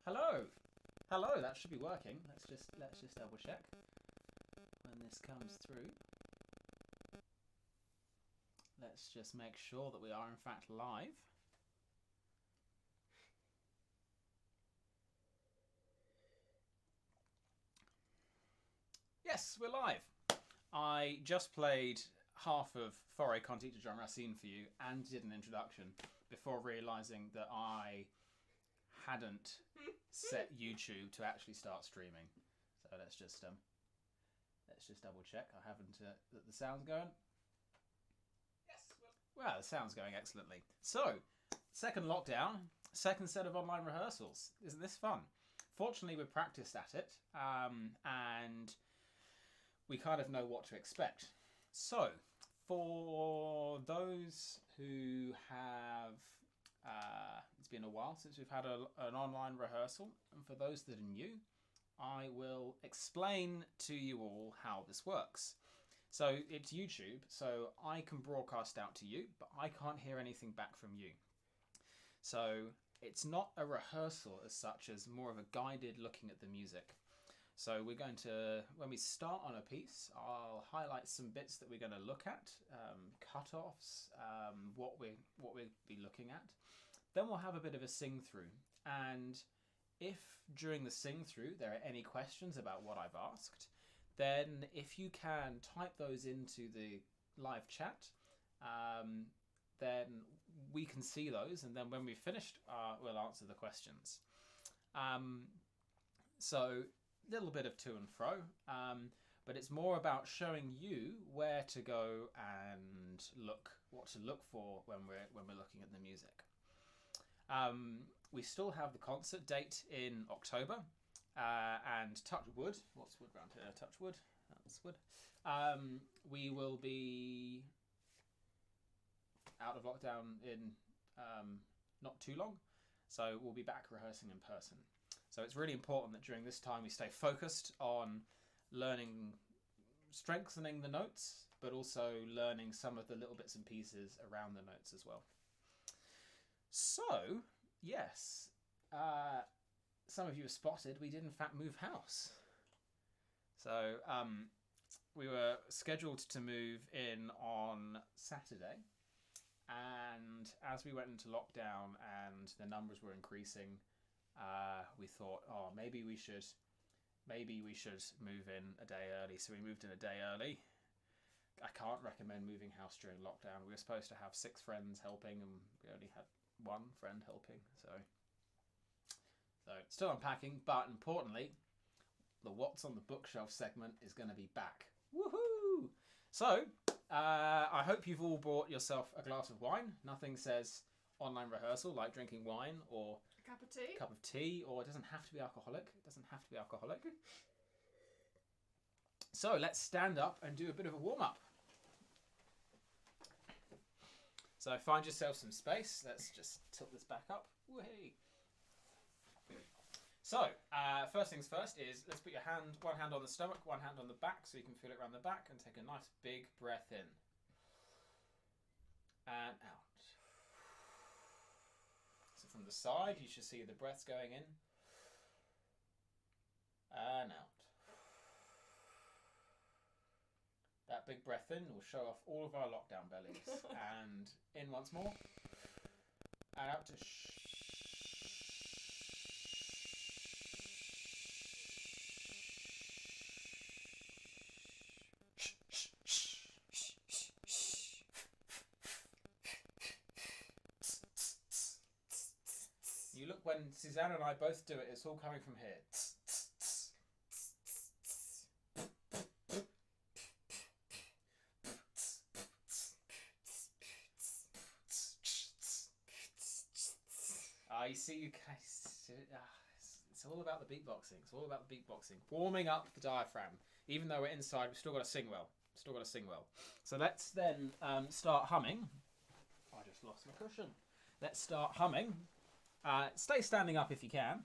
Hello. Hello, that should be working. Let's just double check when this comes through. Let's just make sure that we are in fact live. Yes, we're live. I just played half of Fore Conti de John Racine for you and did an introduction before realising that I hadn't set YouTube to actually start streaming. So let's just double check. I haven't that the sound's going. Yes. Well, the sound's going excellently. So, second lockdown, second set of online rehearsals. Isn't this fun? Fortunately, we've practiced at it, and we kind of know what to expect. So, for those who have, it's been a while since we've had an online rehearsal, and for those that are new, I will explain to you all how this works. So it's YouTube, so I can broadcast out to you, but I can't hear anything back from you. So it's not a rehearsal as such as more of a guided looking at the music. So we're going to, when we start on a piece, I'll highlight some bits that we're going to look at, cut-offs, what we'll be looking at. Then we'll have a bit of a sing-through, and if during the sing-through there are any questions about what I've asked, then if you can type those into the live chat, then we can see those, and then when we've finished, we'll answer the questions. So a little bit of to and fro, but it's more about showing you where to go and look, what to look for when we're looking at the music. We still have the concert date in October, and touch wood. What's wood around here? Touch wood. That's wood. We will be out of lockdown in not too long, so we'll be back rehearsing in person. So it's really important that during this time we stay focused on learning, strengthening the notes, but also learning some of the little bits and pieces around the notes as well. So, yes, some of you have spotted we did in fact move house. So we were scheduled to move in on Saturday, and as we went into lockdown and the numbers were increasing, we thought, oh, maybe we should move in a day early. So we moved in a day early. I can't recommend moving house during lockdown. We were supposed to have 6 friends helping, and we only had 1 friend helping. So still unpacking, but importantly, the What's on the Bookshelf segment is going to be back. Woohoo! So I hope you've all brought yourself a glass of wine. Nothing says online rehearsal like drinking wine or a cup of tea, or it doesn't have to be alcoholic. It doesn't have to be alcoholic. So let's stand up and do a bit of a warm-up. So find yourself some space. Let's just tilt this back up. Whee! So first things first is let's put one hand on the stomach, one hand on the back, so you can feel it around the back, and take a nice big breath in and out. So from the side, you should see the breaths going in and out. That big breath in will show off all of our lockdown bellies. And in once more. And out to shh. You look, when Suzanne and I both do it, it's all coming from here. You see, you guys, it's all about the beatboxing. It's all about the beatboxing. Warming up the diaphragm. Even though we're inside, we've still got to sing well. So let's then start humming. I just lost my cushion. Let's start humming. Stay standing up if you can.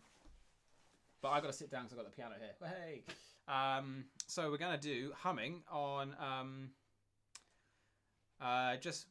But I've got to sit down because I've got the piano here. Hey. So we're going to do humming on just...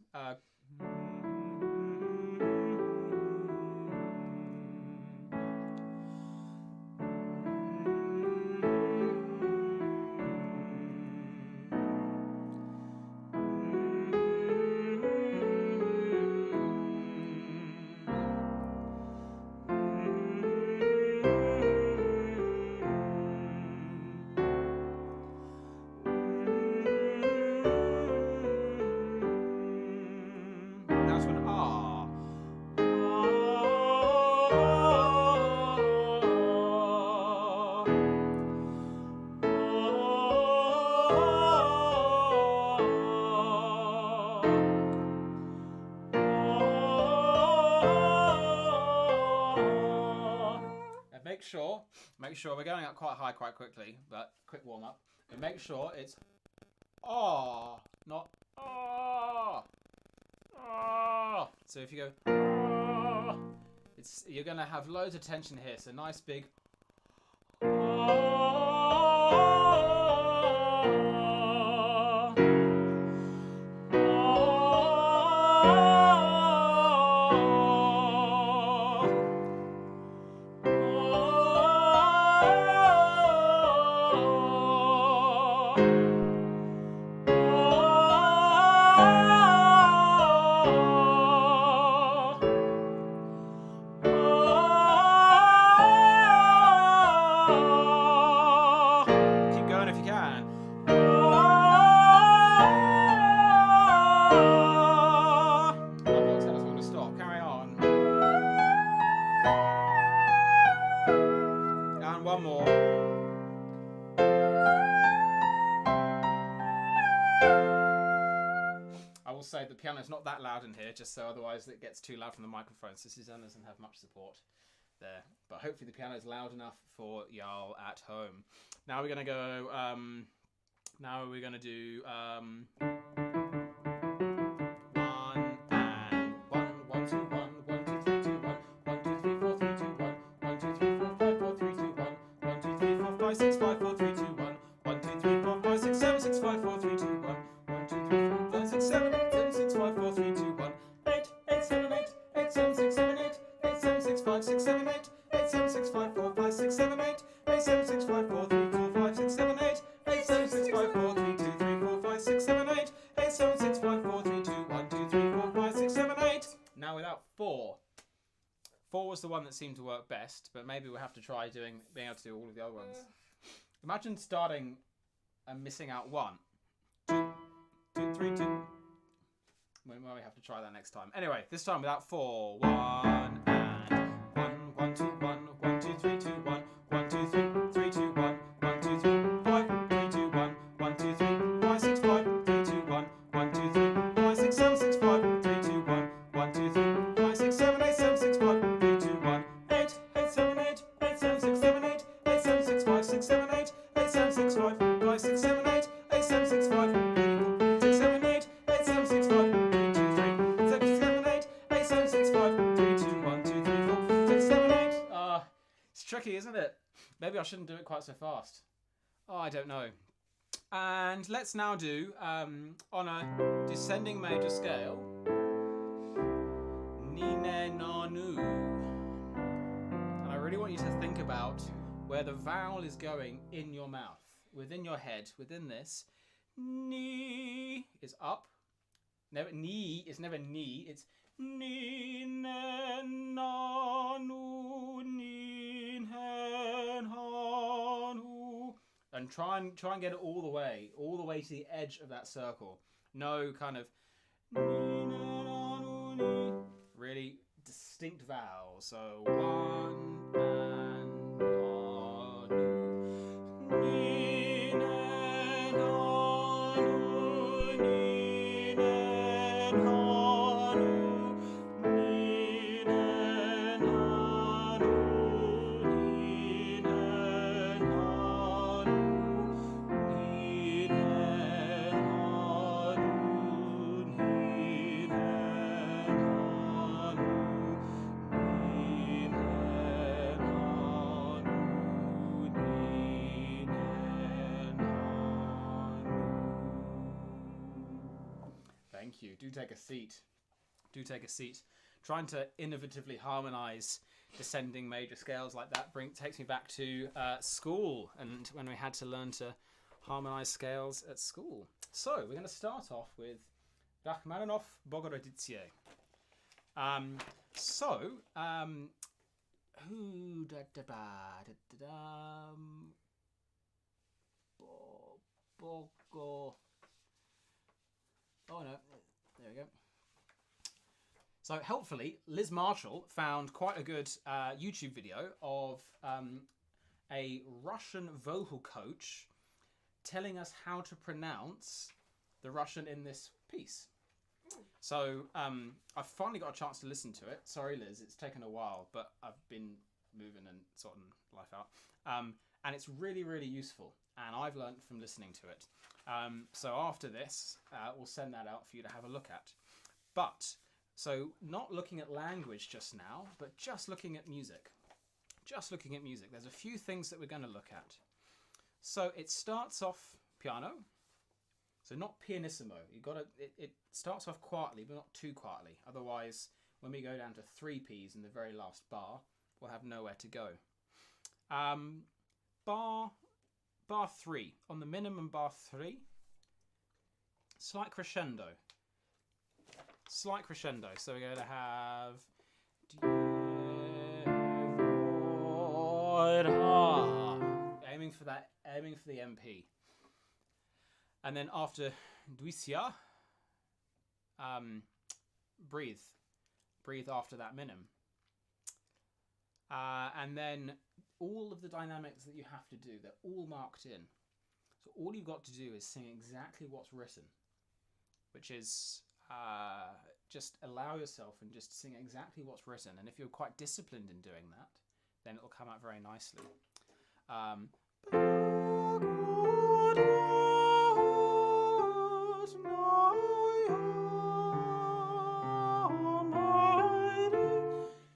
make sure we're going up quite high quite quickly, but quick warm up. And make sure it's ah, not ah, ah. So if you go ah, you're gonna have loads of tension here. So nice big say the piano's not that loud in here, just so otherwise it gets too loud from the microphone, so Susanna doesn't have much support there. But hopefully the piano's loud enough for y'all at home. Now we're gonna go. Now we're gonna do 1 and 1 1 2 1 1 2 3 2 1 1 2 3 4 3 2 1 1 2 3 4 5 4 3 2 1 1 2 3 4 5 6 5 4 3 2 1 1 2 3 4 5 6 7 6 5 4 3 2 1 1 2 3 4 5 6 7 7 6 5 4 3 2 1 8 8 7 8 8 7 6 7 8 8 7 6 5 6 7 8 8 7 6 5 4 5 6 7 8 8 7 6 5 4 3 4 5 6 7 8 8 7 6 5 4 3 2 3 4 5 6 7 8 8 7 6 5 4 3 2 1 2 3 4 5 6 7 8. Now without 4. 4 was the one that seemed to work best, but maybe we'll have to try being able to do all of the other ones. Imagine starting and missing out 1, 2, 2, 3, 2. We might have to try that next time. Anyway, this time without 4. 1 and 1 1 2 1 1 2 3 2 1 1 2 3 3 2 1 1 2 3 5 3 2 1 1 2 3 5 6 5 3 2 1 1 2 3 5 6 7 6 5 3 2 1 1 2 3 5 6 7 8 7 6 5 3 2 1 8 8 7 8 8 7 6 7 8 8 7 6 5 6 7 8 8 7 6 5 5 6 7 8 8 7 6 5 6 7 8 8 7 6 5 3 2 3 6 7 8 8 7 6 5 3 2 1 2 3 4 6 7 8. It's tricky, isn't it? Maybe I shouldn't do it quite so fast. Oh, I don't know. And let's now do on a descending major scale. Nine no nu. And I really want you to think about where the vowel is going in your mouth, within your head, within this. Ni is up. Never ni. It's never ni. It's ni ne na nu ni ne ha nu. And try and get it all the way to the edge of that circle. No kind of ni ne na nu ni. Really distinct vowels. So 1 and na nu ni ne na nu ni ne na nu ni ne na nu ni ne na nu ni ne na nu ni Thank you. Do take a seat. Do take a seat. Trying to innovatively harmonise descending major scales like that takes me back to school and when we had to learn to harmonise scales at school. So we're going to start off with Rachmaninoff Bogorodice. Who da da da da da Bogo. Oh no, there we go. So helpfully, Liz Marshall found quite a good YouTube video of a Russian vocal coach telling us how to pronounce the Russian in this piece. So I've finally got a chance to listen to it. Sorry, Liz, it's taken a while, but I've been moving and sorting life out. And it's really, really useful. And I've learned from listening to it. So after this, we'll send that out for you to have a look at. But, so not looking at language just now, but just looking at music. Just looking at music. There's a few things that we're going to look at. So it starts off piano. So not pianissimo. It starts off quietly, but not too quietly. Otherwise, when we go down to 3 Ps in the very last bar, we'll have nowhere to go. Bar 3. On the minimum bar 3, slight crescendo. Slight crescendo. So we're going to have aiming for the MP. And then after Duisia, breathe after that minim. And then all of the dynamics that you have to do, they're all marked in. So all you've got to do is sing exactly what's written, which is just allow yourself and just sing exactly what's written. And if you're quite disciplined in doing that, then it'll come out very nicely.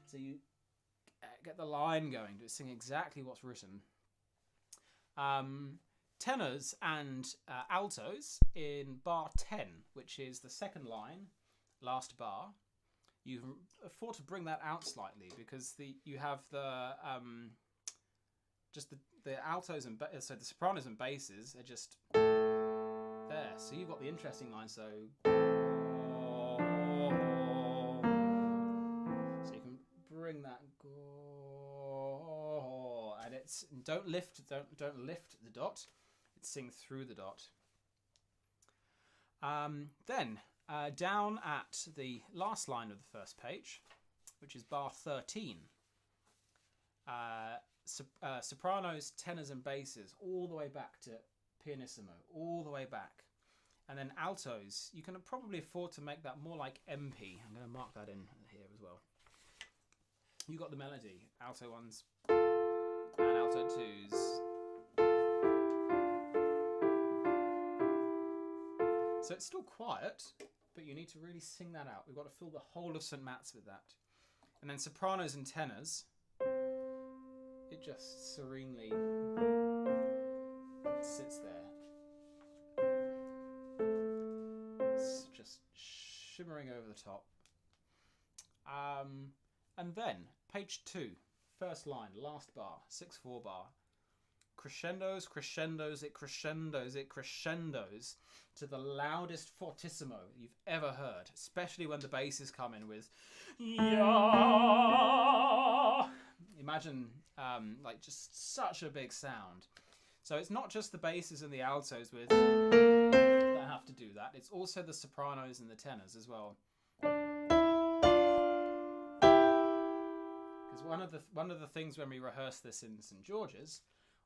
So you get the line going, to sing exactly what's written. Tenors and altos in bar 10, which is the second line, last bar, you afford to bring that out slightly because you have the just the altos and so the sopranos and basses are just there. So you've got the interesting line. So you can bring that and it's don't lift the dot. It's sing through the dot. Then down at the last line of the first page, which is bar 13. Sopranos, tenors and basses all the way back to pianissimo, all the way back. And then altos, you can probably afford to make that more like MP. I'm going to mark that in here as well. You got the melody, alto ones and alto twos. So it's still quiet, but you need to really sing that out. We've got to fill the whole of St. Matt's with that. And then sopranos and tenors, it just serenely sits there. It's just shimmering over the top. And then, page 2, first line, last bar, 6/4 bar. Crescendos, crescendos, it crescendos, it crescendos to the loudest fortissimo you've ever heard, especially when the basses come in with yeah. Imagine like just such a big sound. So it's not just the basses and the altos that have to do that. It's also the sopranos and the tenors as well. Because one of the things when we rehearsed this in St. George's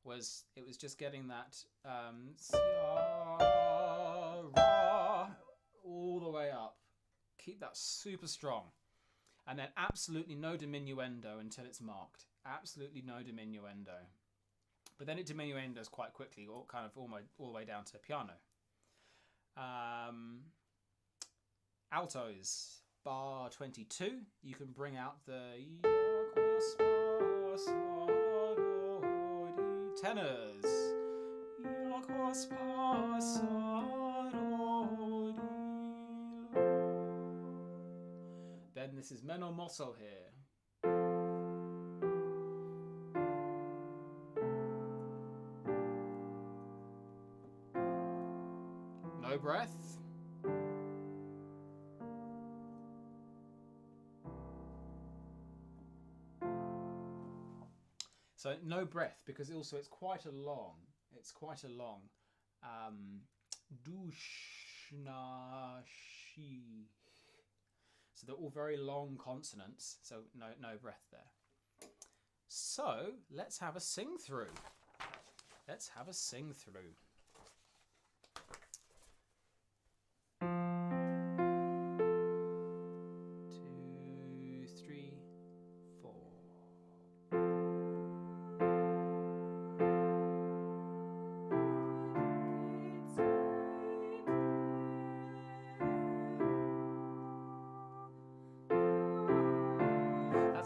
was it was just getting that all the way up. Keep that super strong. And then absolutely no diminuendo until it's marked. Absolutely no diminuendo. But then it diminuendos quite quickly, all the way down to piano. Altos, bar 22, you can bring out the tenors. Then this is meno mosso here. No breath. So no breath because also it's quite a long dushna shi. So they're all very long consonants. So no breath there. So let's have a sing through. Let's have a sing through. 2, 3, 4.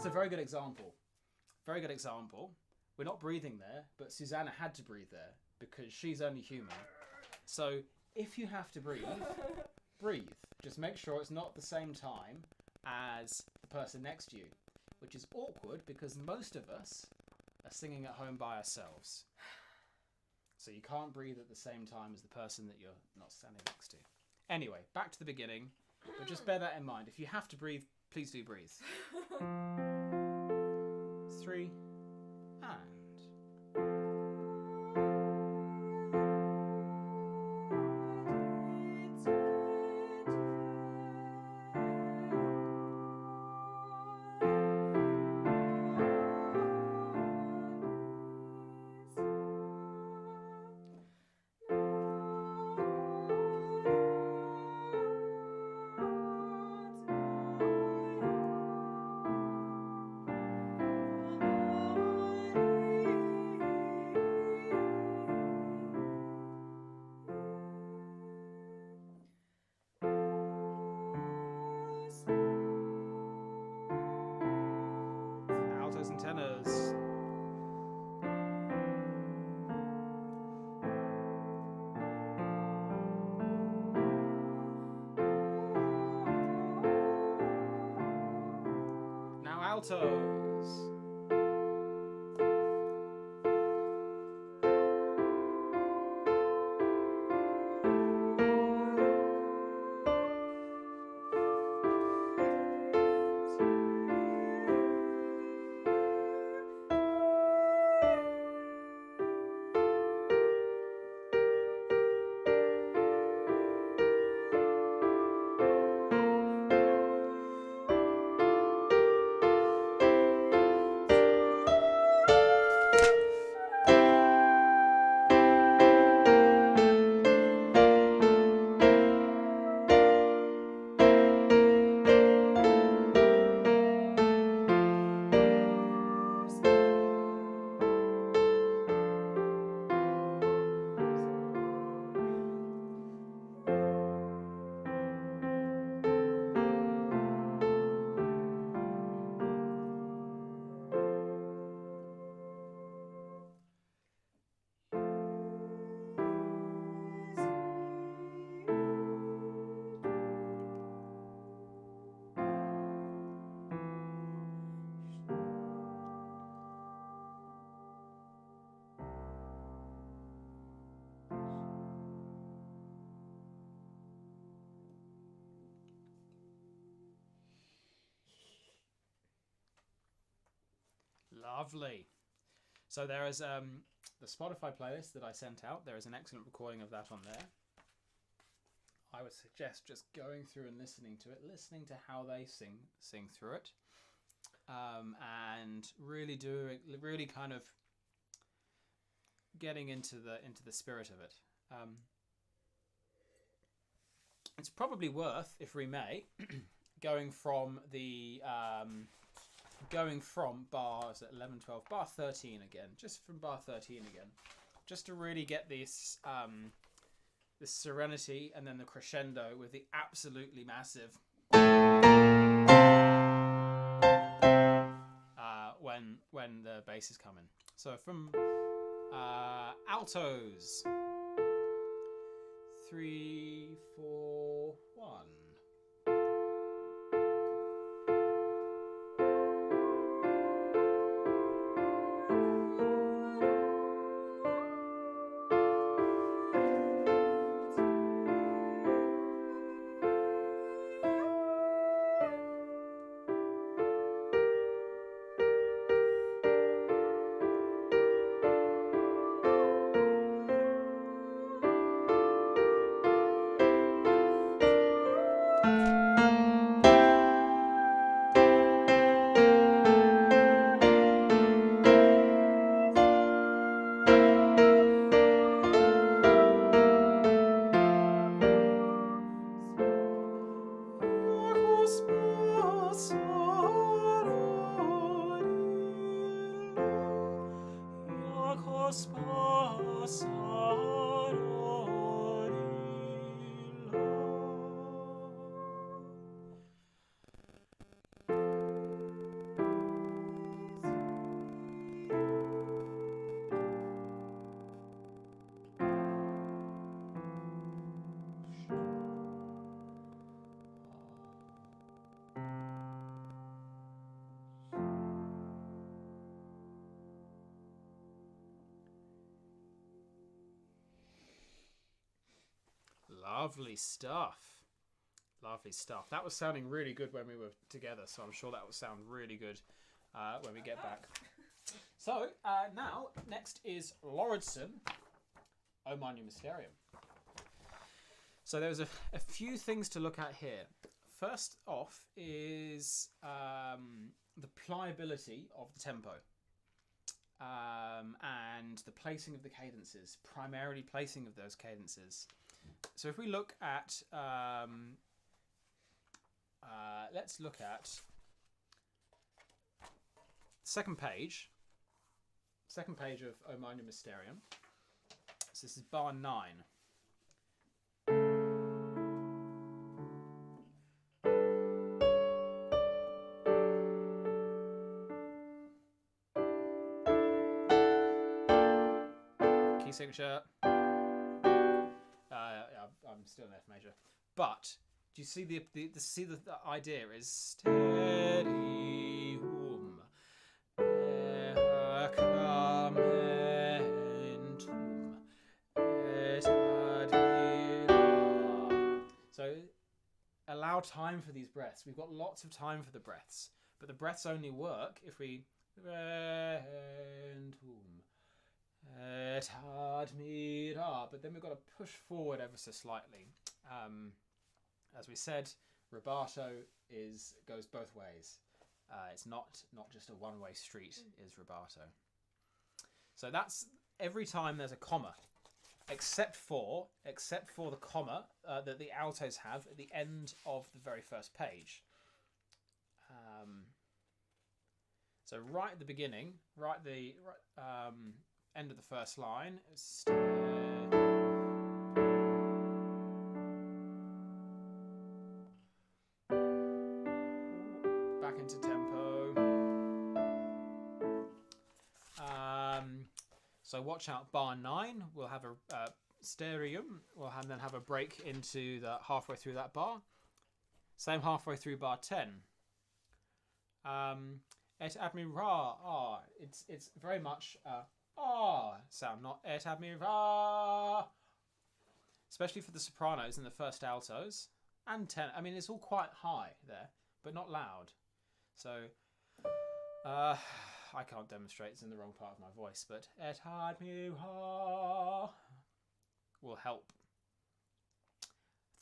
That's a very good example. Very good example. We're not breathing there, but Susanna had to breathe there because she's only human. So if you have to breathe, breathe. Just make sure it's not the same time as the person next to you, which is awkward because most of us are singing at home by ourselves. So you can't breathe at the same time as the person that you're not standing next to. Anyway, back to the beginning. But just bear that in mind. If you have to breathe, please do breathe. 3 and... altos and tenors. Now altos. Lovely. So there is the Spotify playlist that I sent out. There is an excellent recording of that on there. I would suggest just going through and listening to it, listening to how they sing through it, and really kind of getting into the spirit of it. It's probably worth, if we may, going from bars at 11, 12, bar 13 again, just from bar 13 again, just to really get this this serenity and then the crescendo with the absolutely massive when the bass is coming. So from altos, 3, 4, 1. Lovely stuff. Lovely stuff. That was sounding really good when we were together, so I'm sure that will sound really good when we get back. So, now, next is Lauridsen, O Magnum Mysterium. So there's a few things to look at here. First off is the pliability of the tempo and the placing of the cadences, primarily placing of those cadences. So if we look at, let's look at second page of O Magnum Mysterium. So this is bar 9. Key signature. I'm still in F major, but do you see the idea is steady hum so allow time for these breaths. We've got lots of time for the breaths, but the breaths only work if we but then we've got to push forward ever so slightly. As we said, rubato goes both ways. It's not just a one-way street. Is rubato. So that's every time there's a comma, except for the comma that the altos have at the end of the very first page. So right at the beginning, end of the first line. Back into tempo. So watch out, bar 9. We'll have a stereum. We'll then have a break into the halfway through that bar. Same halfway through bar 10. Et admira. It's very much sound, not et admira. Especially for the sopranos and the first altos and tenor. I mean, it's all quite high there, but not loud. So I can't demonstrate, it's in the wrong part of my voice, but et admira will help.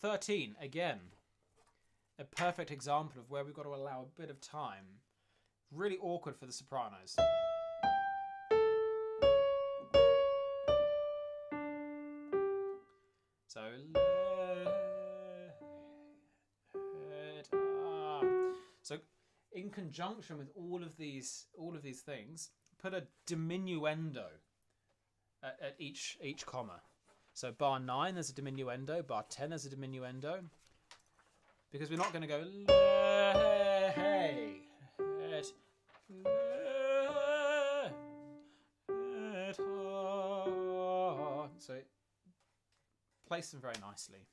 13, again, a perfect example of where we've got to allow a bit of time. Really awkward for the sopranos. So in conjunction with all of these things, put a diminuendo at each comma. So bar 9 there's a diminuendo, bar 10 there's a diminuendo, because we're not going to go hey. So place them very nicely.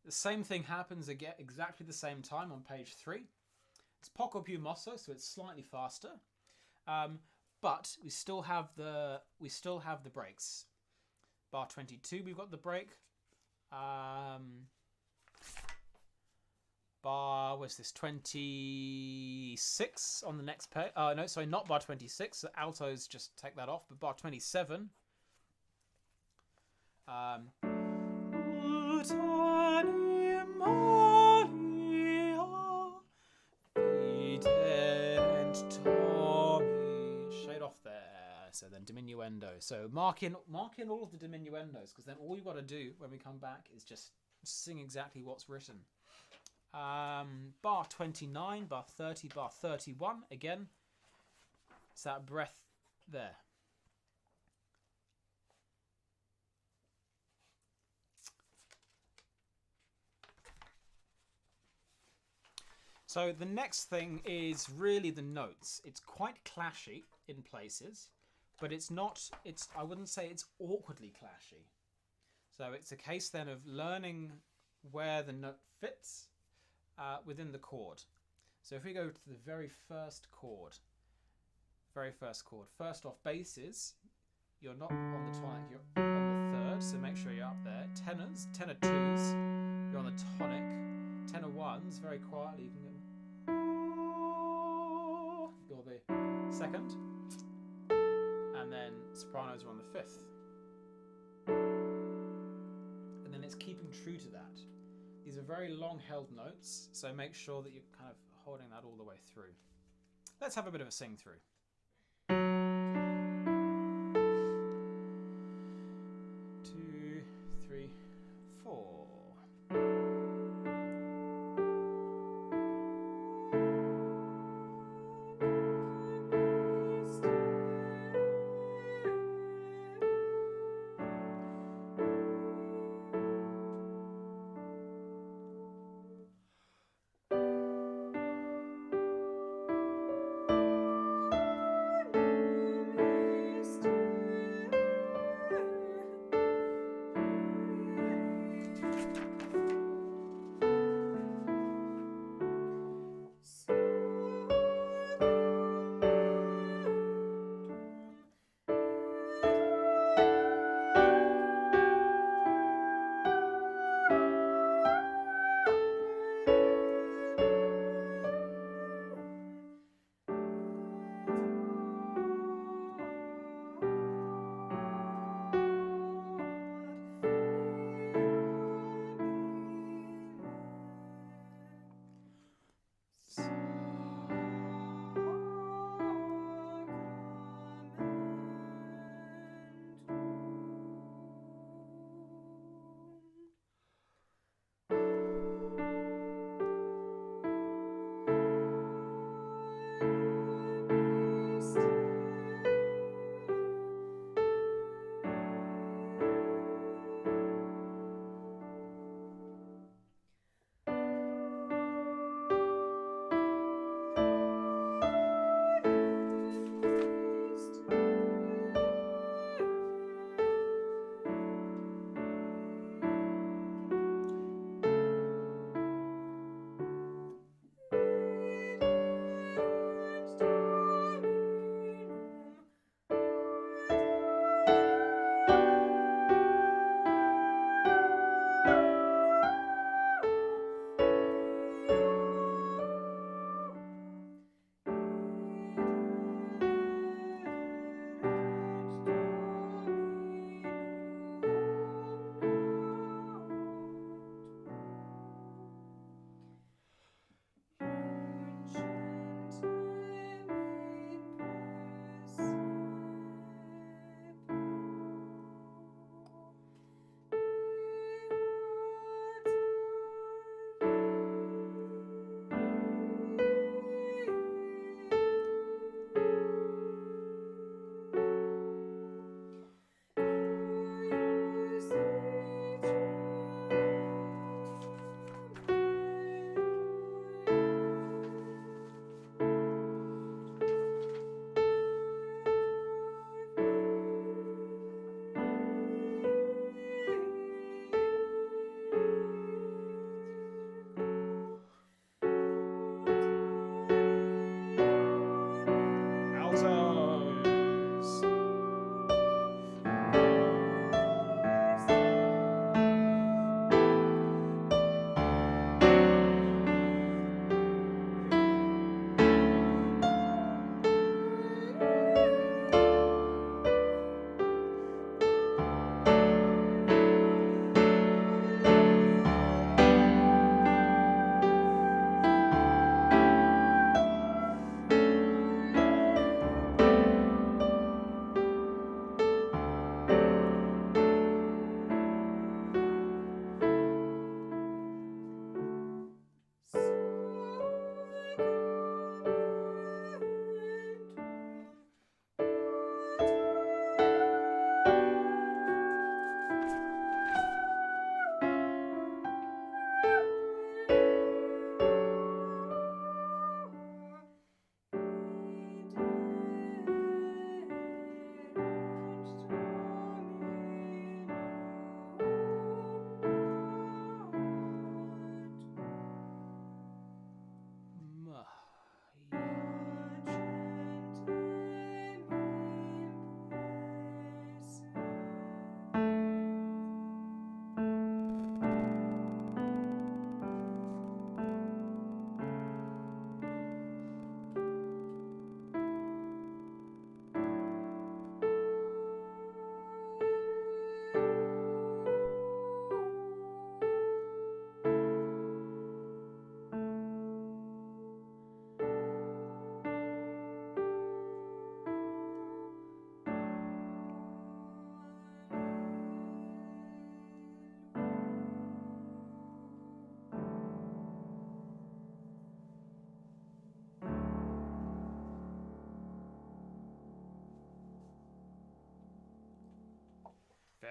The same thing happens again, exactly the same time on page 3. It's poco più mosso, so it's slightly faster, but we still have the breaks. Bar 22, we've got the break. Bar, what's this? 26 on the next page. No, sorry, not bar 26. The altos just take that off, but bar 27. Shade off there. So then diminuendo. So mark in all of the diminuendos, because then all you've got to do when we come back is just sing exactly what's written. Bar 29, bar 30, bar 31. Again, it's that breath there. So the next thing is really the notes. It's quite clashy in places, but it's not, I wouldn't say it's awkwardly clashy. So it's a case then of learning where the note fits within the chord. So if we go to the very first chord, first off, basses, you're not on the twine, you're on the third. thirds, so make sure you're up there. Tenors, tenor twos, you're on the tonic. Tenor ones, very quietly, you can go. You're the second. And then sopranos are on the fifth. And then it's keeping true to that. These are very long held notes, so make sure that you're kind of holding that all the way through. Let's have a bit of a sing through. 2, 3, 4.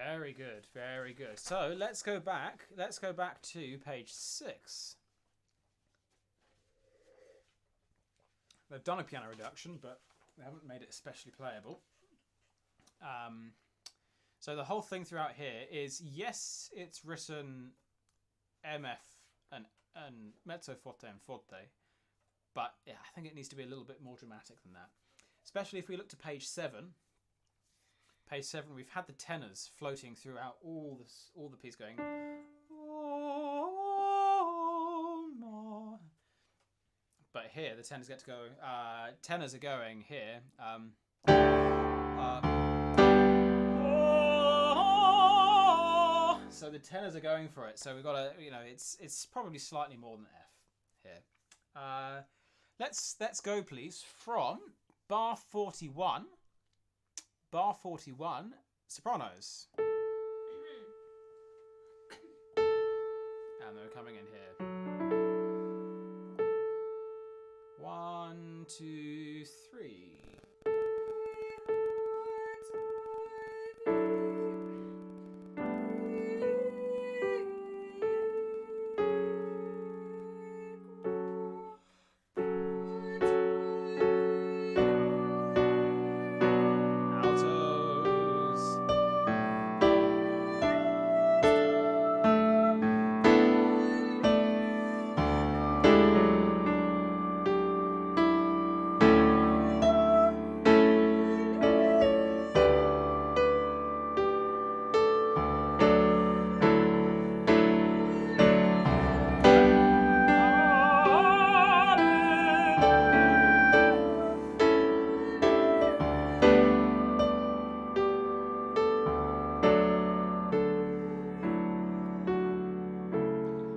Very good, very good. So let's go back. Let's go back to page 6. They've done a piano reduction, but they haven't made it especially playable. So the whole thing throughout here is, yes, it's written MF and mezzo forte and forte, but yeah, I think it needs to be a little bit more dramatic than that. Especially if we look to page 7. Page 7, we've had the tenors floating throughout all the piece going. But here the tenors get to go. Tenors are going here. So the tenors are going for it. So we've got it's probably slightly more than F here. Let's go please from bar 41. Bar 41, sopranos. And they're coming in here. 1, 2, 3.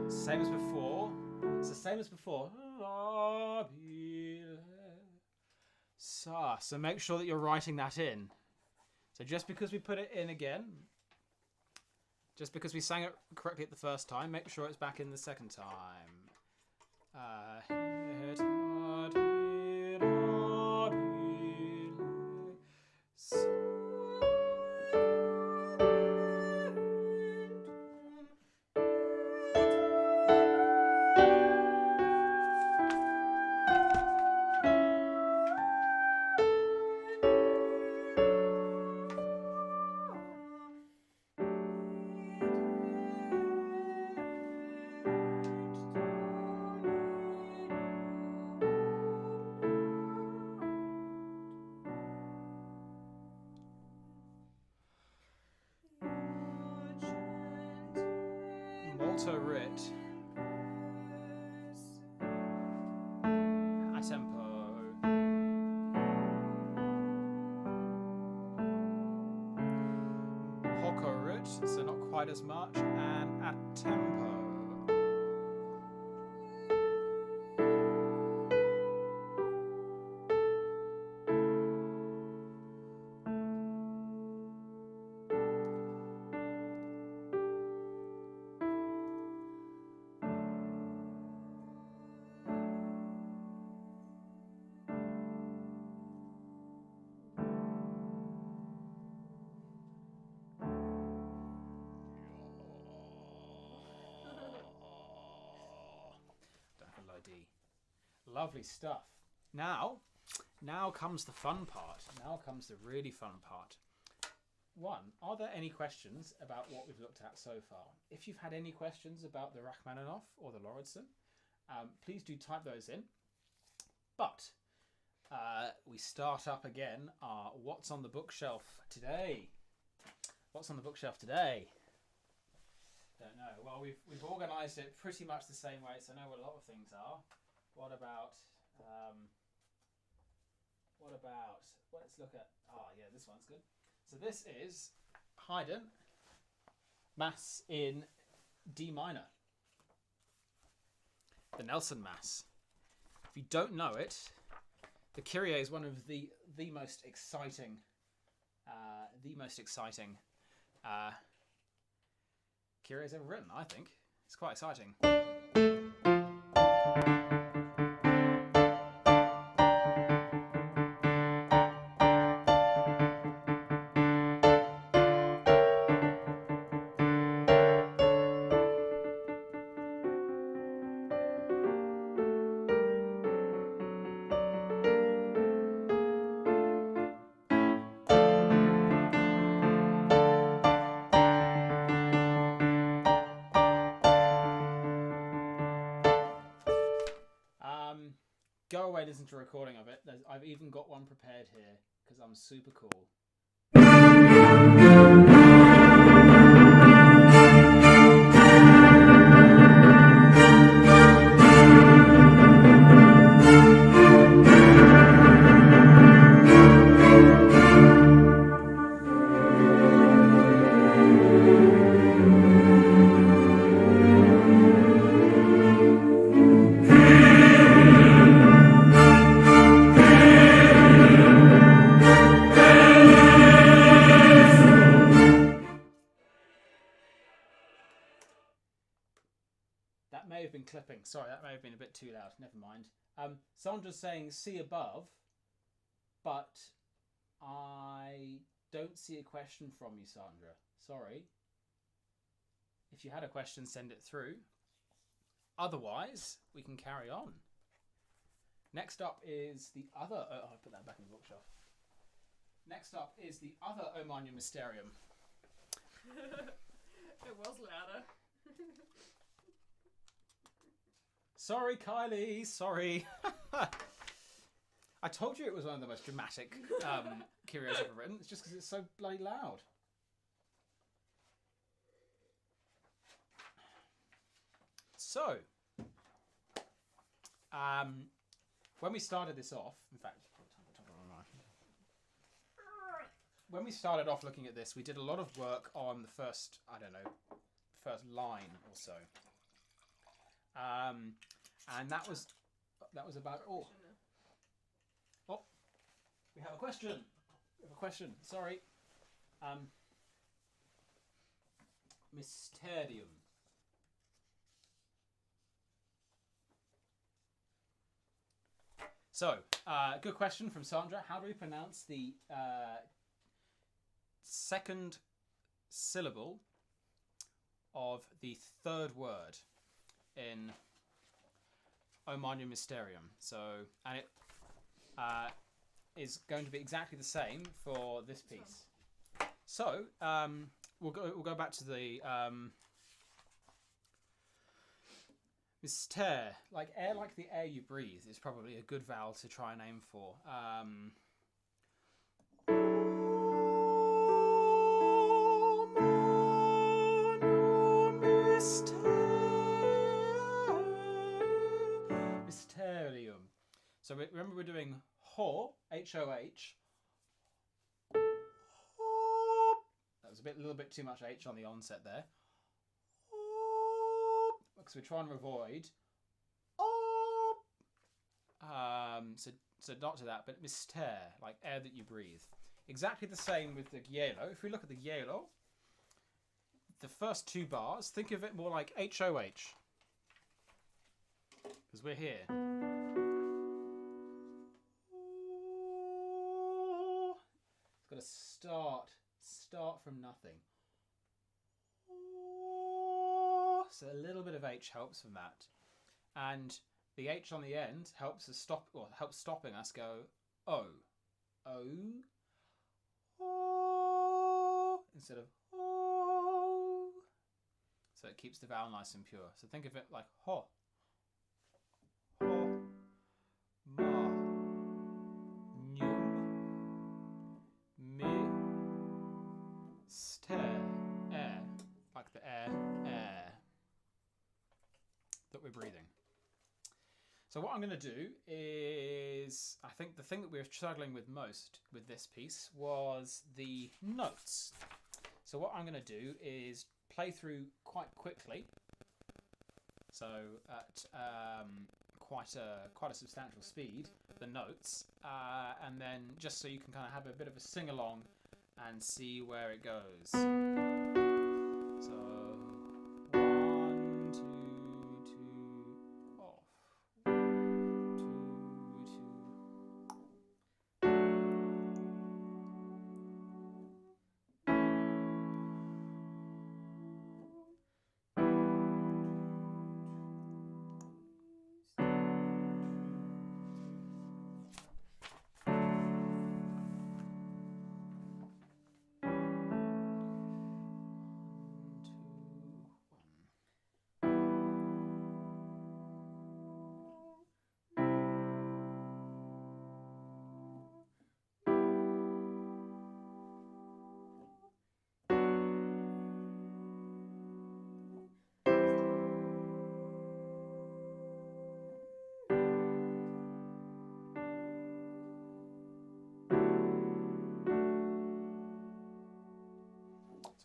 Same as before. It's the same as before. So make sure that you're writing that in. So just because we put it in again, just because we sang it correctly at the first time, make sure it's back in the second time. Molto rit. A tempo. Poco rit, so not quite as much, and a tempo. Lovely stuff. Now comes the fun part. Now comes the really fun part. 1, are there any questions about what we've looked at so far? If you've had any questions about the Rachmaninoff or the Lauridsen, please do type those in. But we start up again. What's on the bookshelf today? What's on the bookshelf today? Don't know. Well, we've organised it pretty much the same way, so I know what a lot of things are. What about, let's look at, yeah, this one's good. So this is Haydn, Mass in D minor. The Nelson Mass. If you don't know it, the Kyrie is one of the most exciting, Kyrie's ever written, I think. It's quite exciting. Go away, listen to a recording of it. I've even got one prepared here because I'm super cool. That may have been clipping. Sorry, that may have been a bit too loud. Never mind. Sandra's saying see above, but I don't see a question from you, Sandra. Sorry. If you had a question, send it through. Otherwise, we can carry on. Next up is the other... Oh, I'll put that back in the bookshelf. Next up is the other O Magnum Mysterium. It was louder. Sorry, Kylie. Sorry. I told you it was one of the most dramatic curios I've ever written. It's just because it's so bloody loud. So, when we started this off, in fact, when we started off looking at this, we did a lot of work on the first, I don't know, first line or so. And that was about all. Oh, we have a question. We have a question. Sorry. Mysterium. So, good question from Sandra. How do we pronounce the second syllable of the third word in O Magnum Mysterium? So, and it is going to be exactly the same for this piece. So, we'll go back to the mystère, like air, like the air you breathe, is probably a good vowel to try and aim for. Mysterium. So remember we're doing ho, H-O-H. That was a little bit too much H on the onset there. Because we're trying to avoid. So not to that, but mystère, like air that you breathe. Exactly the same with the yellow. If we look at the yellow, the first two bars, think of it more like H-O-H. Because we're here. It's got to start from nothing. So a little bit of H helps from that. And the H on the end helps us stop, or helps stopping us go O. O. O. Instead of O. So it keeps the vowel nice and pure. So think of it like ho. Ho. Ma. Num. Mi. Stare. Air. Like the air. That we're breathing. So what I'm going to do is, I think the thing that we were struggling with most with this piece was the notes. So what I'm going to do is play through quite quickly. So at quite a substantial speed, the notes, and then just so you can kind of have a bit of a sing along and see where it goes. So. 1, 2, 2, off. 2, 2.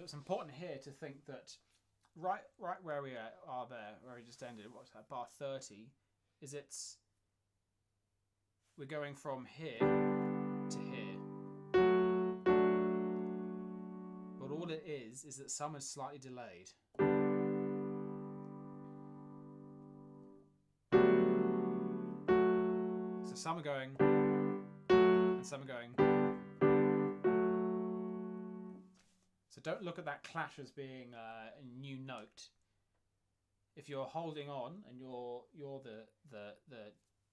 So it's important here to think that right where we are there, where we just ended, what's that, bar 30, is we're going from here to here. But all it is that some is slightly delayed. So some are going, and some are going. So don't look at that clash as being a new note. If you're holding on and you're the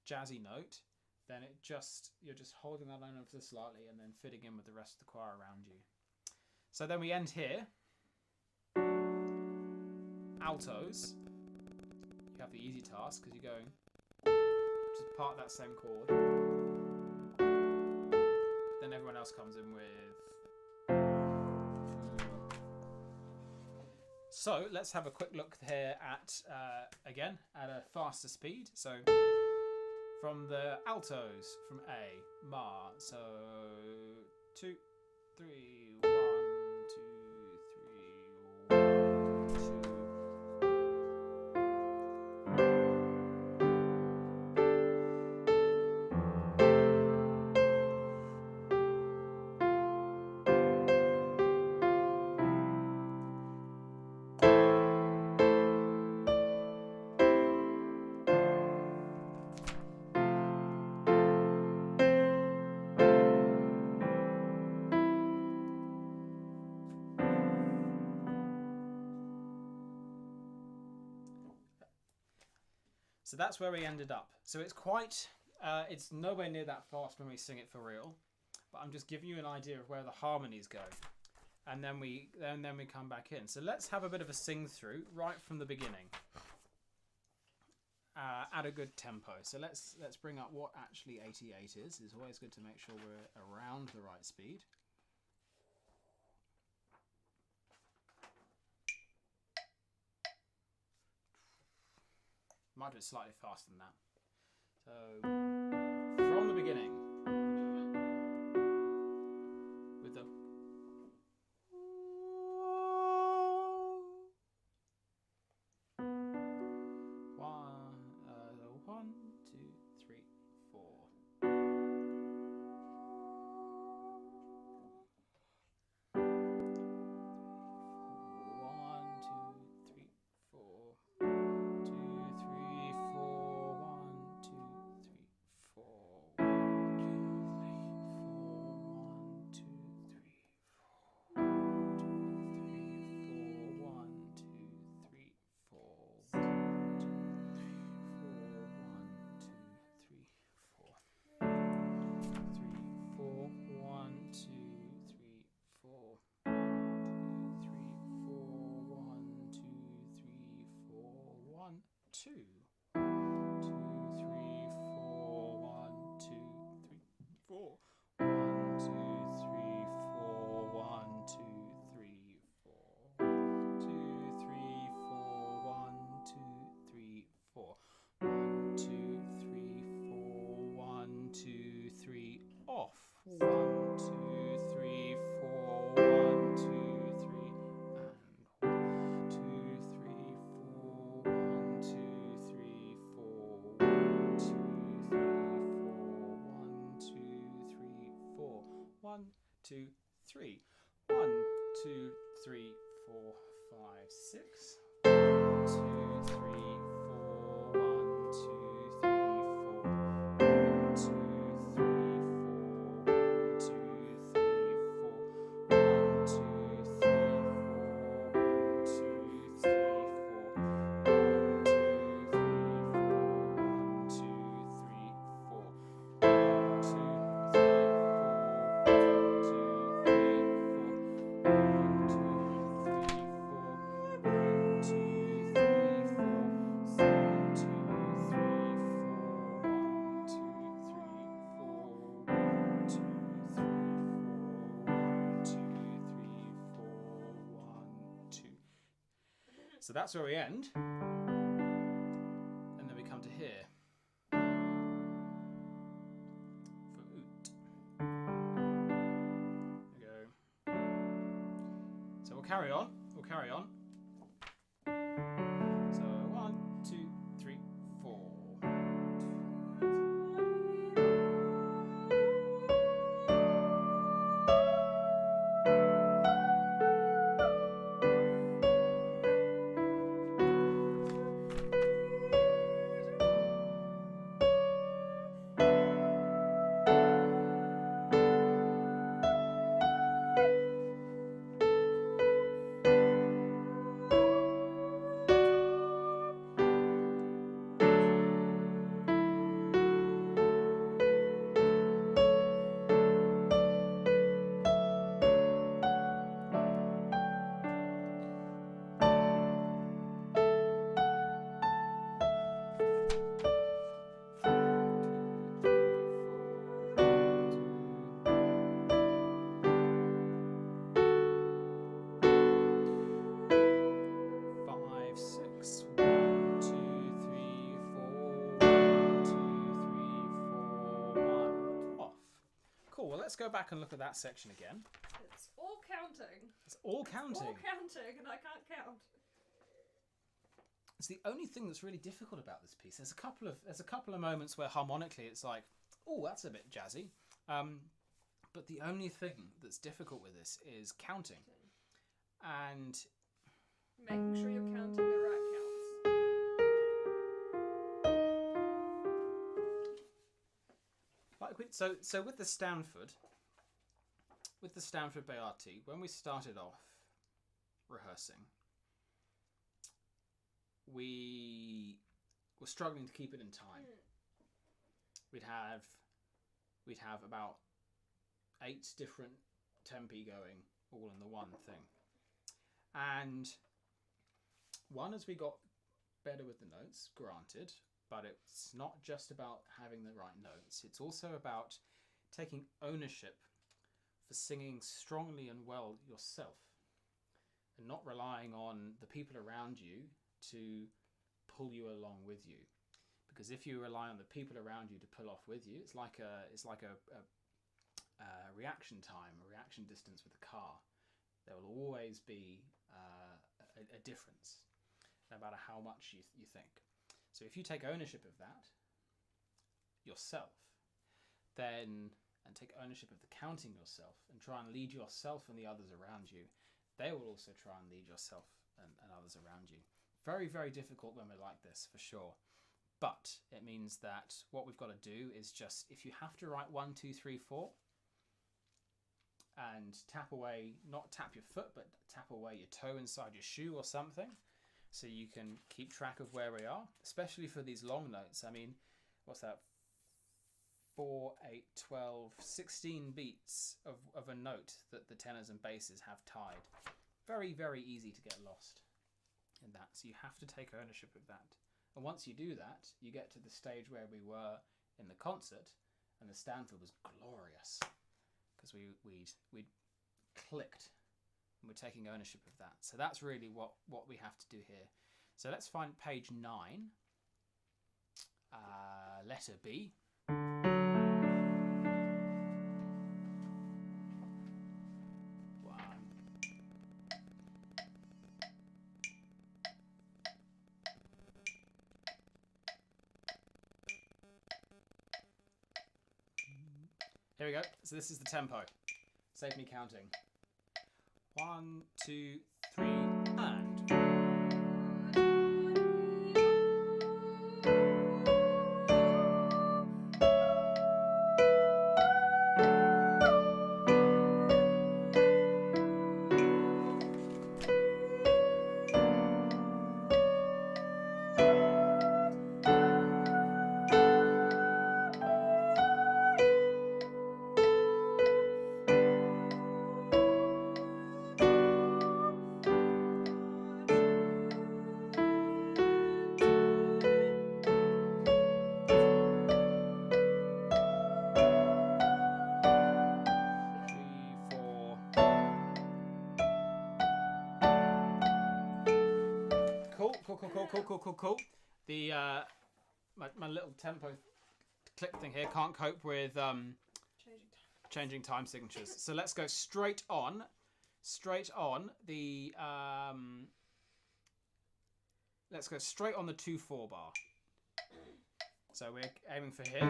jazzy note, then you're just holding that line ever so slightly and then fitting in with the rest of the choir around you. So then we end here. Altos, you have the easy task because you're going just part that same chord. Then everyone else comes in with. So let's have a quick look here at again at a faster speed. So from the altos, from A, Ma. So 2, 3, 1, 2, 3, 1, 2. So that's where we ended up. So it's quite, it's nowhere near that fast when we sing it for real, but I'm just giving you an idea of where the harmonies go, and then we come back in. So let's have a bit of a sing through right from the beginning at a good tempo. So let's bring up what actually 88 is. It's always good to make sure we're around the right speed. Might do it slightly faster than that. So, from the beginning, with the one, 2, 3, 4. Two, 2, 3, 4, 1, 2, 3, 4. 1, 2, 3, 4, 1, 2, 3, 4. 2, 3, 4, 1, 2, 3, 4. 1, 2, 3, 4, 1, 2, 3, off. 1, 2, 3, 4, 1, 2, 3, and 2, 3, 4, 1, 2, 3, 4, 1, 2, 3, 4, 1, 2, 3, 4, 1, 2, 3, 4, 5, 6. 1, 2, 3, 4, 1, 2, 3, 4. 1, 2, 3, 4, 1, 2, 3, 4. 1, 2, 3, 4, 1, 2, 3, So that's where we end, and then we come to here for oot. There we go. So we'll carry on. We'll carry on. So 1, 2, 3, 4. 1. Off. Cool. Well, let's go back and look at that section again. It's all counting. It's all counting. All counting, and I can't count. It's the only thing that's really difficult about this piece. There's a couple of moments where harmonically it's like, oh, that's a bit jazzy. But the only thing that's difficult with this is counting. And making sure you're counting the right counts. So with the Stanford Beati, when we started off rehearsing, we were struggling to keep it in time. We'd have about 8 different tempi going all in the one thing. And as we got better with the notes, granted, but it's not just about having the right notes. It's also about taking ownership for singing strongly and well yourself and not relying on the people around you to pull you along with you. Because if you rely on the people around you to pull off with you, it's like a reaction time, a reaction distance with a car. There will always be a difference, no matter how much you think. So if you take ownership of that yourself, and take ownership of the counting yourself and try and lead yourself and the others around you, they will also try and lead yourself and others around you. Very, very difficult when we're like this, for sure. But it means that what we've got to do is just, if you have to write 1, 2, 3, 4, and tap away, not tap your foot, but tap away your toe inside your shoe or something, so you can keep track of where we are, especially for these long notes. I mean, what's that? 4, 8, 12, 16 beats of a note that the tenors and basses have tied. Very, very easy to get lost in that. So you have to take ownership of that. And once you do that, you get to the stage where we were in the concert, and the Stanford was glorious because we'd clicked and we're taking ownership of that. So that's really what we have to do here. So let's find page 9, letter B. Here we go. So this is the tempo. Save me counting. 1, 2, 3, and. Cool. The my little tempo click thing here can't cope with changing time signatures. So let's go straight on straight on the let's go straight on the 2/4 bar. So we're aiming for here.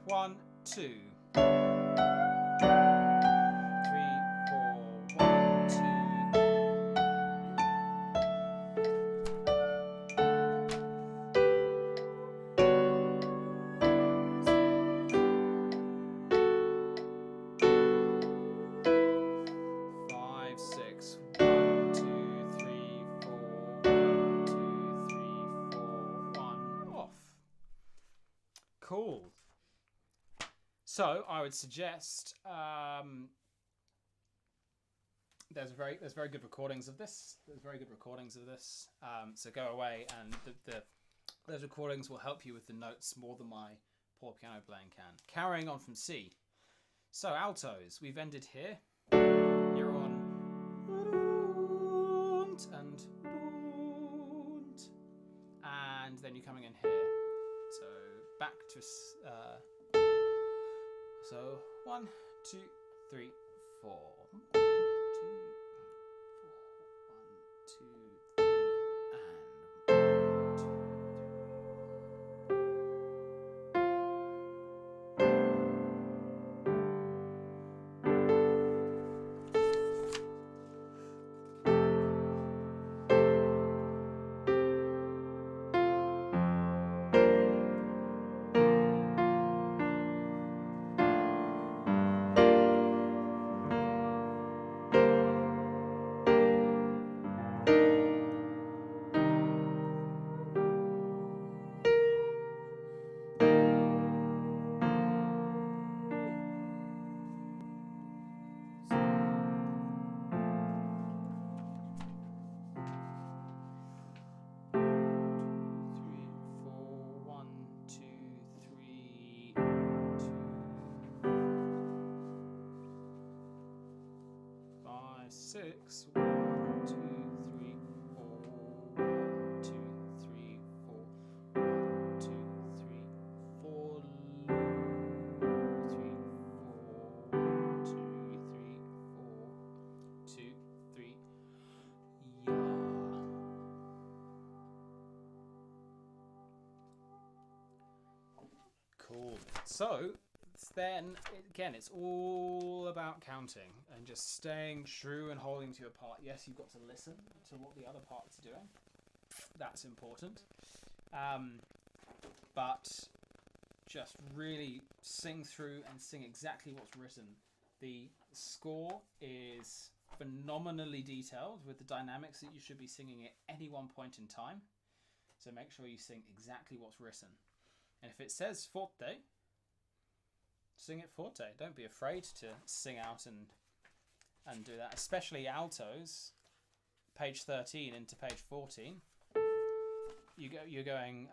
1, 2. 3, 4. 1, 2. 5, 6. 1, 2, 3, 4. 1, 2, 3, 4. 1. Off. Cool. So I would suggest there's very good recordings of this. So go away, and those recordings will help you with the notes more than my poor piano playing can. Carrying on from C. So altos, we've ended here. You're on and then you're coming in here. So back to so 1, 2, 3, 4. 1, 2, 4. 1, 2, 3, and 1, 2, 6. 1, 2, 3, 4. 1, 2, 3, 4. 1, 2, 3, 4. 3, 4. 1, 2, 3, 4. 2, 3. Yeah. Cool. So then again, it's all about counting and just staying true and holding to your part. Yes, you've got to listen to what the other parts are doing. That's important. But just really sing through and sing exactly what's written. The score is phenomenally detailed with the dynamics that you should be singing at any one point in time. So make sure you sing exactly what's written. And if it says forte, sing it forte. Don't be afraid to sing out and do that. Especially altos, page 13 into page 14. You're going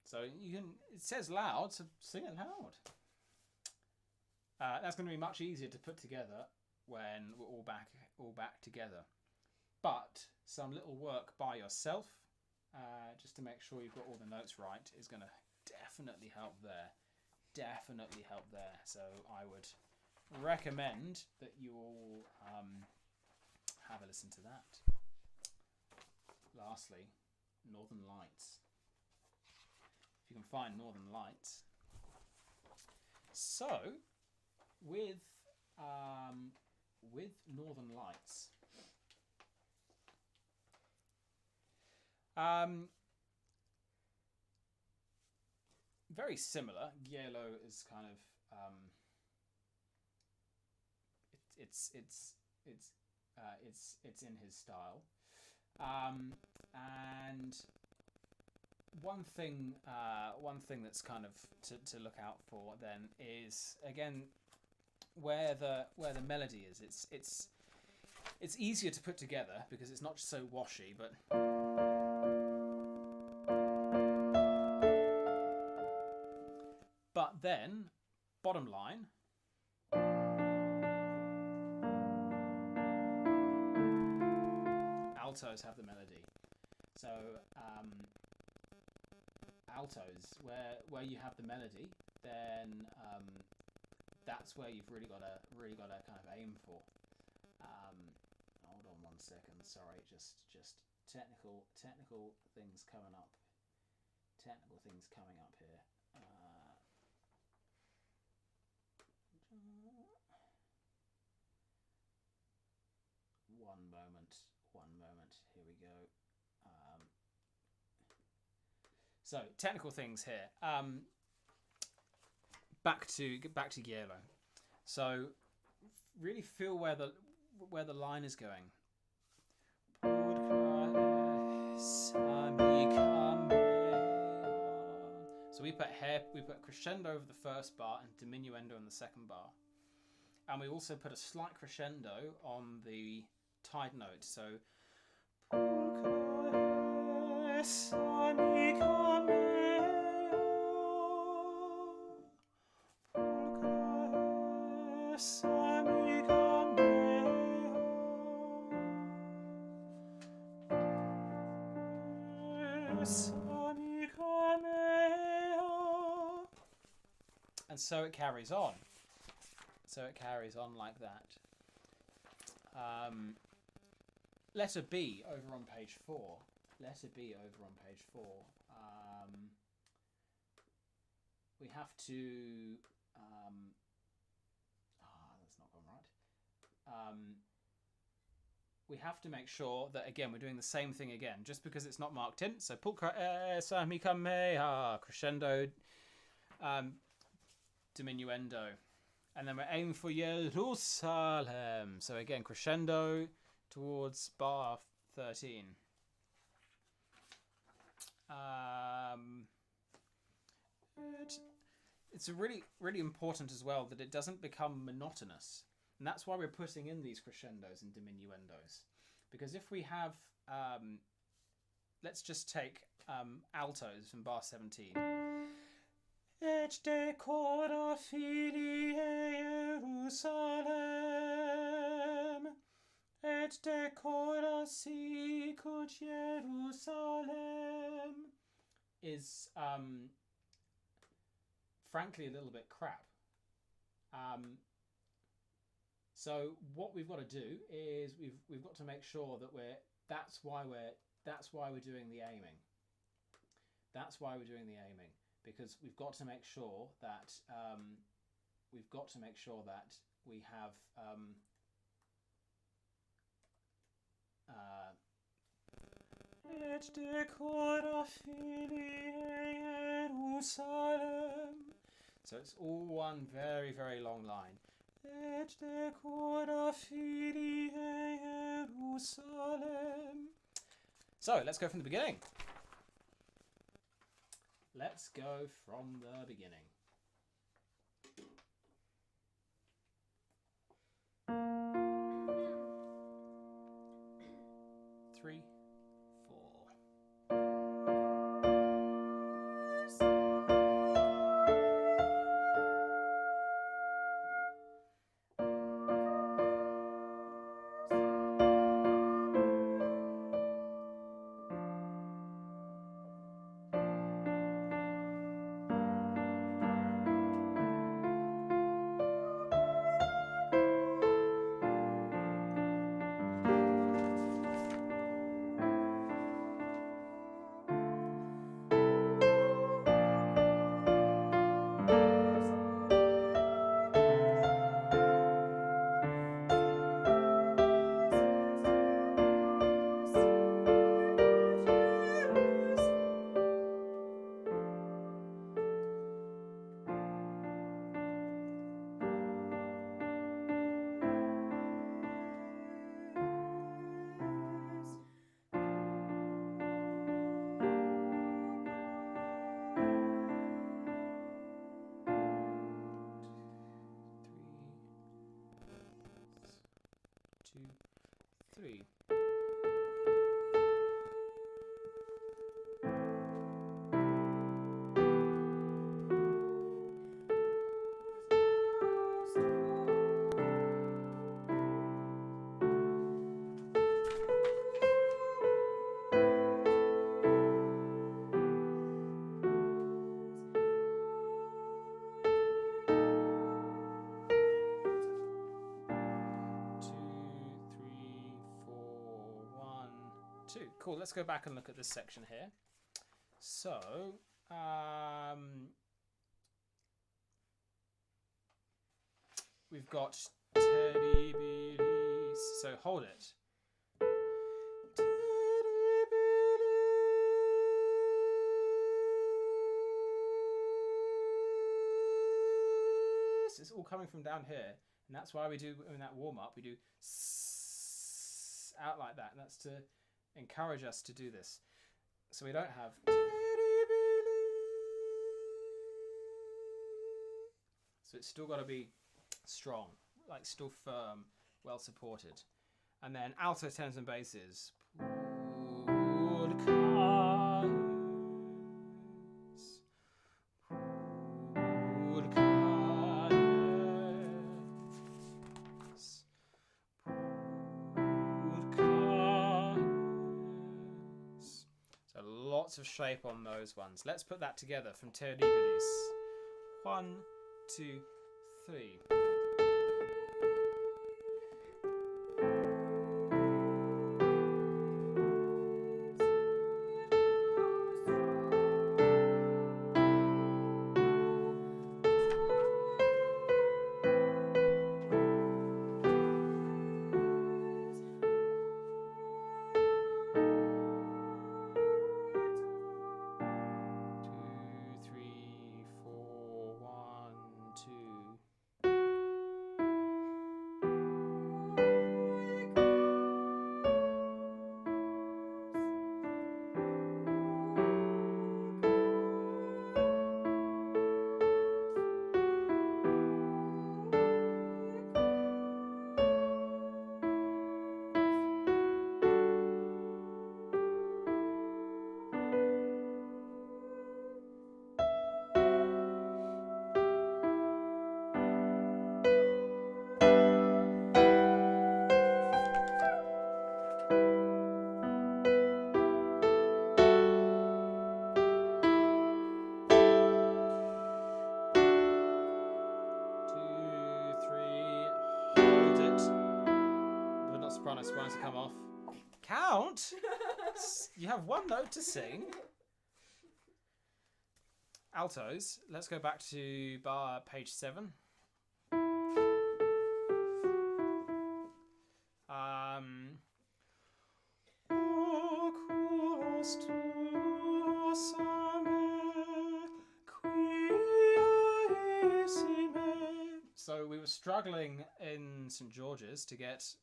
so you can. It says loud, so sing it loud. That's going to be much easier to put together when we're all back together. But some little work by yourself, just to make sure you've got all the notes right, is going to definitely help there. So I would recommend that you all have a listen to that. Lastly, Northern Lights. If you can find Northern Lights. So with Northern Lights, very similar. Giello is kind of it's in his style, and one thing that's kind of to look out for then is again where the melody is. It's easier to put together because it's not so washy, but then bottom line. Altos have the melody. So altos, where you have the melody, then that's where you've really got to kind of aim for. Hold on 1 second. Sorry, just technical things coming up. Technical things coming up here. One moment. Here we go. So technical things here. Back to Giello. So really feel where the line is going. So we put crescendo over the first bar and diminuendo on the second bar, and we also put a slight crescendo on the tied note. So and so it carries on. Like that. Letter B over on page 4. We have to. That's not gone right. We have to make sure that again we're doing the same thing again, just because it's not marked in. So crescendo, diminuendo, and then we're aiming for Jerusalem. So again, crescendo towards bar 13. It's really important as well that it doesn't become monotonous, and that's why we're putting in these crescendos and diminuendos, because if we have let's just take altos from bar 17. Et decora filii Jerusalem, et decora sicut Jerusalem, is frankly a little bit crap. So what we've got to do is we've got to make sure that that's why we're doing the aiming. Because we've got to make sure that we have et decora filii Jerusalem. So it's all one very, very long line. Et decora filii Jerusalem. So let's go from the beginning. Let's go from the beginning. Three, four. Two, three. 2. Cool. Let's go back and look at this section here. So, we've got teddy bears. So hold it. It's all coming from down here, and that's why we do in that warm up. We do out like that, and that's to encourage us to do this. So we don't have. So it's still got to be strong, like still firm, well supported. And then alto tenors and basses. So lots of shape on those ones. Let's put that together from Terribilis. 1, 2, 3. Sopranos to come off. Count? You have one note to sing. Altos. Let's go back to bar page 7. So we were struggling in St. George's to get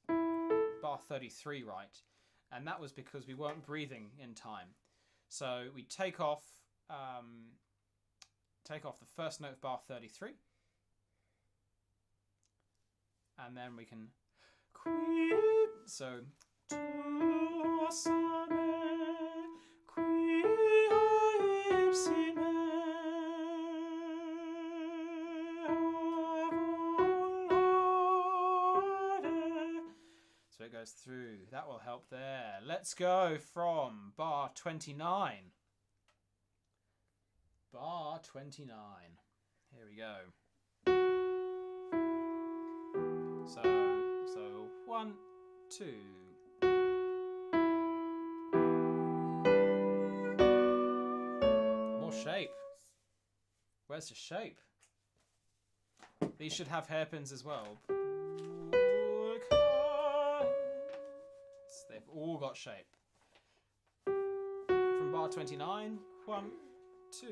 bar 33 right, and that was because we weren't breathing in time. So we take off the first note of bar 33, and then we can so so it goes through. That will help there. Let's go from bar 29. Bar 29. Here we go. So 1, 2. More shape. Where's the shape? These should have hairpins as well. They've all got shape. From bar 29, 1, 2.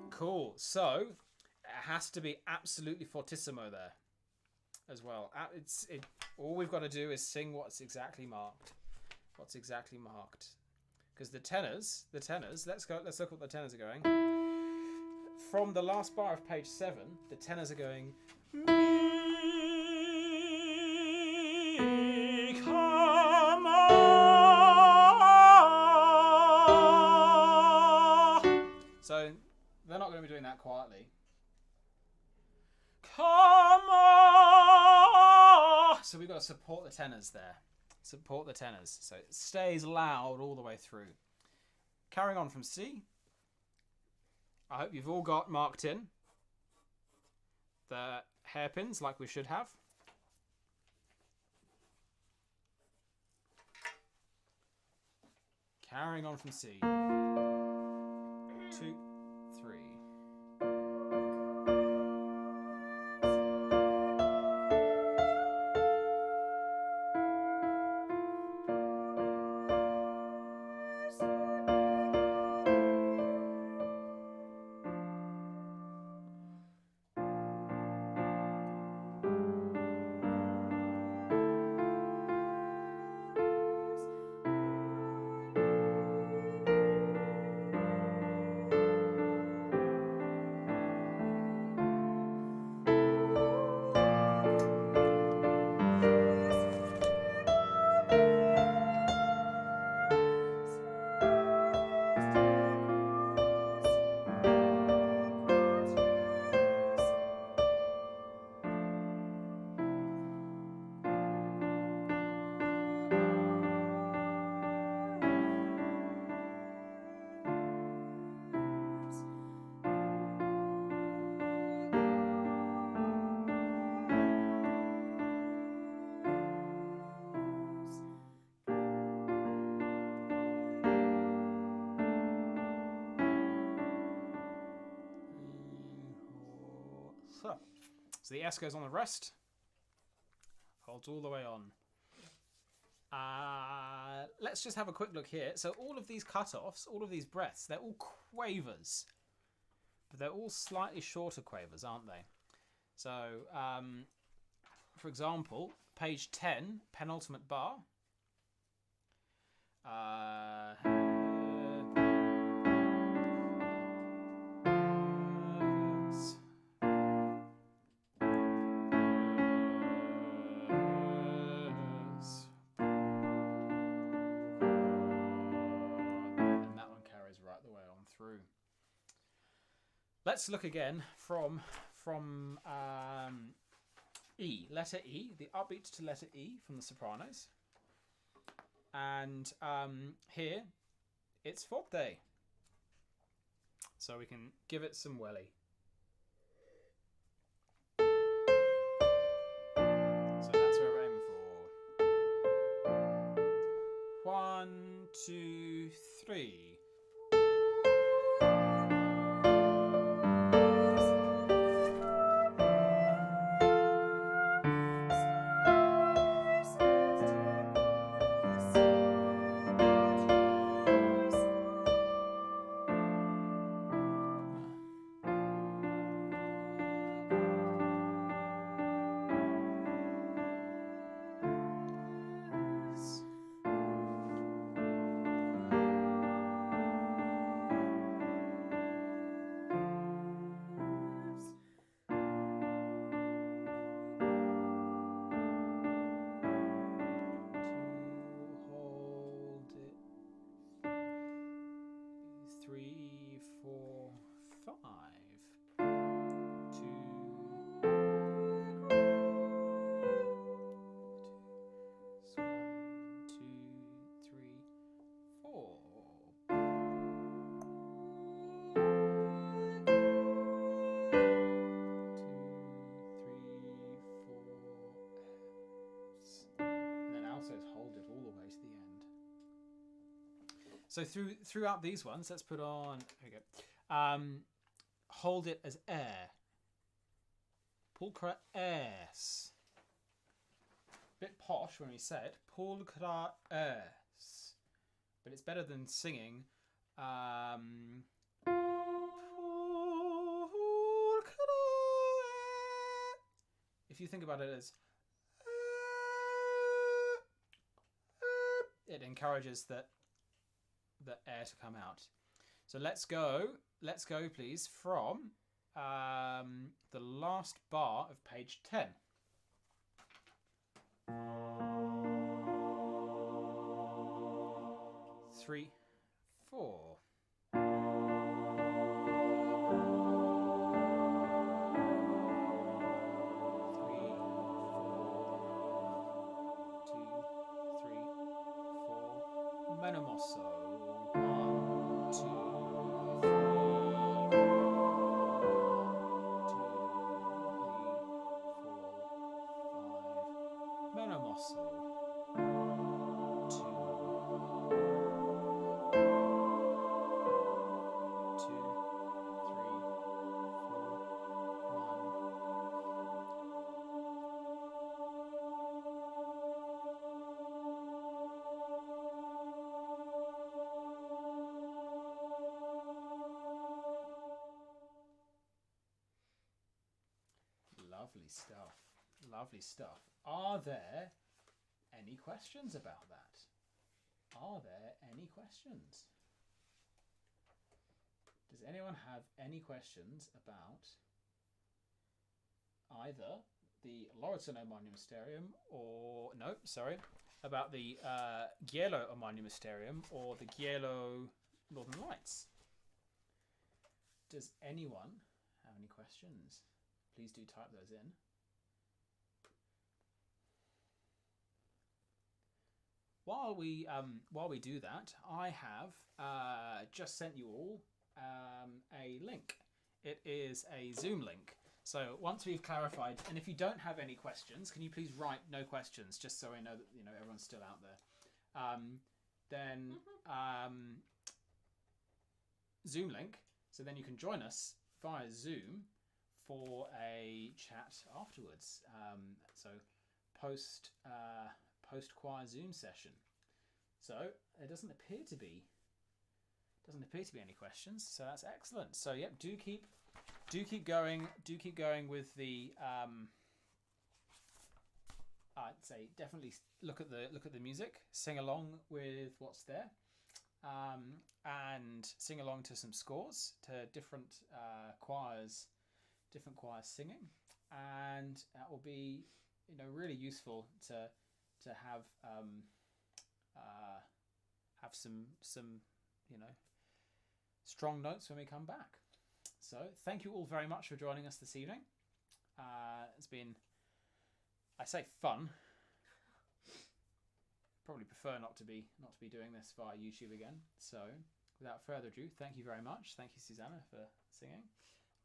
Cool. So it has to be absolutely fortissimo there. as well. All we've got to do is sing what's exactly marked. What's exactly marked. Because the tenors, let's look what the tenors are going. From the last bar of page 7, the tenors are going so they're not going to be doing that quietly. So we've got to support the tenors there. Support the tenors. So it stays loud all the way through. Carrying on from C. I hope you've all got marked in the hairpins like we should have. Carrying on from C. 2, 3. So the S goes on the rest. Holds all the way on. Let's just have a quick look here. So all of these cut-offs, all of these breaths, they're all quavers. But they're all slightly shorter quavers, aren't they? So, for example, page 10, penultimate bar. Through. Let's look again from E, letter E, the upbeat to letter E from the sopranos, and here it's forte, so we can give it some welly. So that's where we're aiming for. 1, 2, 3. So throughout these ones, let's put on. There we go. Hold it as air. Pulchra airs. Bit posh when we say it. Pulchra airs. But it's better than singing. if you think about it as it encourages the air to come out. So let's go please from the last bar of page 10. Three, four. Menomosso. 1, 2, 3, 4. Menomosso. 2, 2, 3, 4, 1. Lovely stuff. Lovely stuff. Are there any questions about that? Are there any questions? Does anyone have any questions about either the Laureton Omnia Mysterium or, no, sorry, about the Giello Omnia Mysterium or the Giello Northern Lights? Does anyone have any questions? Please do type those in. While we do that, I have just sent you all a link. It is a Zoom link. So once we've clarified, and if you don't have any questions, can you please write no questions, just so I know that everyone's still out there. Then Zoom link. So then you can join us via Zoom for a chat afterwards. So post choir Zoom session. So it doesn't appear to be any questions. So that's excellent. So yep, do keep going with the I'd say definitely look at the music, sing along with what's there, and sing along to some scores, to different choirs singing, and that will be really useful to have some strong notes when we come back. So thank you all very much for joining us this evening. It's been, I say, fun. Probably prefer not to be doing this via YouTube again. So without further ado, thank you very much. Thank you, Susanna, for singing.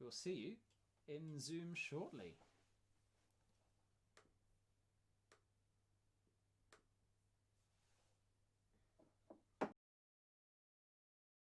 We will see you in Zoom shortly.